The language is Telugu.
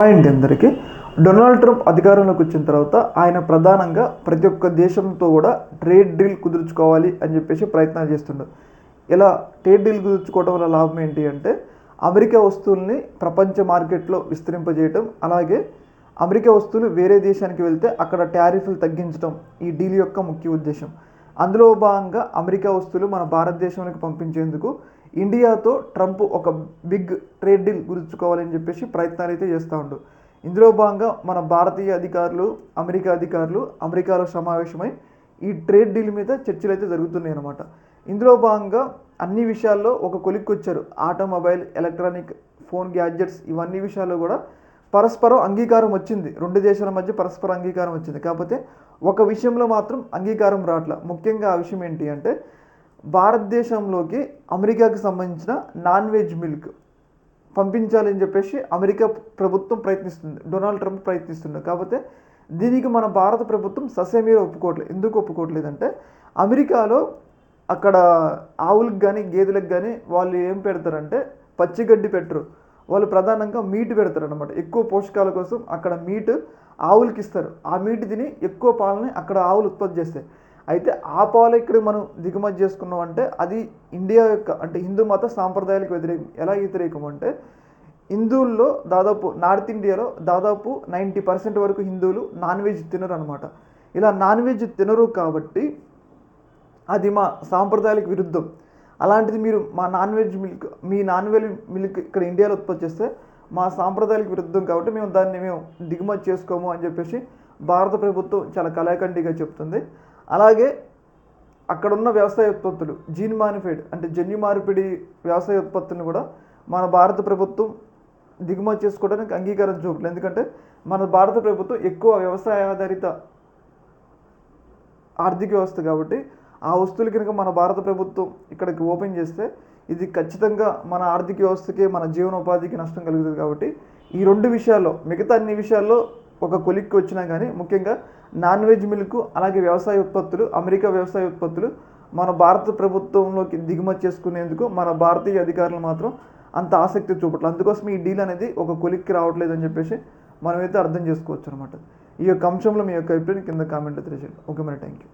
అండి అందరికీ. డొనాల్డ్ ట్రంప్ అధికారంలోకి వచ్చిన తర్వాత ఆయన ప్రధానంగా ప్రతి ఒక్క దేశంతో కూడా ట్రేడ్ డీల్ కుదుర్చుకోవాలి అని చెప్పేసి ప్రయత్నాలు చేస్తుంటారు. ఇలా ట్రేడ్ డీల్ కుదుర్చుకోవడం వల్ల లాభం ఏంటి అంటే అమెరికా వస్తువుల్ని ప్రపంచ మార్కెట్లో విస్తరింపజేయటం, అలాగే అమెరికా వస్తువులు వేరే దేశానికి వెళ్తే అక్కడ టారిఫ్లు తగ్గించడం ఈ డీల్ యొక్క ముఖ్య ఉద్దేశం. అందులో భాగంగా అమెరికా వస్తువులు మన భారతదేశంలోకి పంపించేందుకు ఇండియాతో ట్రంప్ ఒక బిగ్ ట్రేడ్ డీల్ కుదుర్చుకోవాలని చెప్పేసి ప్రయత్నాలు అయితే చేస్తూ ఉండు. ఇందులో భాగంగా మన భారతీయ అధికారులు, అమెరికా అధికారులు అమెరికాలో సమావేశమై ఈ ట్రేడ్ డీల్ మీద చర్చలు అయితే జరుగుతున్నాయి అన్నమాట. ఇందులో భాగంగా అన్ని విషయాల్లో ఒక కొలిక్కి వచ్చారు. ఆటోమొబైల్, ఎలక్ట్రానిక్, ఫోన్ గ్యాడ్జెట్స్ ఇవన్నీ విషయాల్లో కూడా పరస్పరం అంగీకారం వచ్చింది. రెండు దేశాల మధ్య పరస్పర అంగీకారం వచ్చింది. కాకపోతే ఒక విషయంలో మాత్రం అంగీకారం రావట్ల. ముఖ్యంగా ఆ విషయం ఏంటి అంటే భారతదేశంలోకి అమెరికాకి సంబంధించిన నాన్ వెజ్ మిల్క్ పంపించాలని చెప్పేసి అమెరికా ప్రభుత్వం ప్రయత్నిస్తుంది, డొనాల్డ్ ట్రంప్ ప్రయత్నిస్తుంది. కాకపోతే దీనికి మన భారత ప్రభుత్వం ససేమీర ఒప్పుకోవట్లేదు. ఎందుకు ఒప్పుకోవట్లేదంటే అమెరికాలో అక్కడ ఆవులకు కానీ గేదెలకు కానీ వాళ్ళు ఏం పెడతారంటే పచ్చిగడ్డి పెట్టరు, వాళ్ళు ప్రధానంగా మీట్ పెడతారు అనమాట. ఎక్కువ పోషకాల కోసం అక్కడ మీట్ ఆవులకి ఇస్తారు. ఆ మీట్ తిని ఎక్కువ పాలని అక్కడ ఆవులు ఉత్పత్తి చేస్తాయి. అయితే ఆ పాలు ఇక్కడ మనం దిగుమతి చేసుకున్నాం అంటే అది ఇండియా యొక్క అంటే హిందూ మత సాంప్రదాయాలకు వ్యతిరేకం. ఎలా వ్యతిరేకం అంటే హిందువుల్లో దాదాపు నార్త్ ఇండియాలో దాదాపు 90% వరకు హిందువులు నాన్ వెజ్ తినరు అనమాట. ఇలా నాన్ వెజ్ తినరు కాబట్టి అది మా సాంప్రదాయాలకు విరుద్ధం. అలాంటిది మీరు మా నాన్ వెజ్ మిల్క్, మీ నాన్ వెజ్ మిల్క్ ఇక్కడ ఇండియాలో ఉత్పత్తి చేస్తే మా సాంప్రదాయాలకు విరుద్ధం కాబట్టి మేము దిగుమతి చేసుకోము అని చెప్పేసి భారత ప్రభుత్వం చాలా కళాఖండిగా చెప్తుంది. అలాగే అక్కడున్న వ్యవసాయ ఉత్పత్తులు జీన్ మానిఫైడ్ అంటే జన్యు మార్పిడి వ్యవసాయ ఉత్పత్తులను కూడా మన భారత ప్రభుత్వం దిగుమతి చేసుకోవడానికి అంగీకారం చూపలేదు. ఎందుకంటే మన భారత ప్రభుత్వం ఎక్కువ వ్యవసాయ ఆధారిత ఆర్థిక వ్యవస్థ కాబట్టి ఆ వస్తువులు కనుక మన భారత ప్రభుత్వం ఇక్కడికి ఓపెన్ చేస్తే ఇది ఖచ్చితంగా మన ఆర్థిక వ్యవస్థకి, మన జీవనోపాధికి నష్టం కలుగుతుంది. కాబట్టి ఈ రెండు విషయాల్లో, మిగతా అన్ని విషయాల్లో ఒక కొలిక్కి వచ్చినా కానీ ముఖ్యంగా నాన్ వెజ్ మిల్క్ అలాగే వ్యవసాయ ఉత్పత్తులు, అమెరికా వ్యవసాయ ఉత్పత్తులు మన భారత ప్రభుత్వంలోకి దిగుమతి చేసుకునేందుకు మన భారతీయ అధికారులు మాత్రం అంత ఆసక్తి చూపట్లేదు. అందుకోసం ఈ డీల్ అనేది ఒక కొలిక్కి రావట్లేదు అని చెప్పేసి మనమైతే అర్థం చేసుకోవచ్చు అనమాట. ఈ యొక్క అంశంలో మీ యొక్క అభిప్రాయం కింద కామెంట్లో తెలియజేయండి. ఓకే మరి, థ్యాంక్ యూ.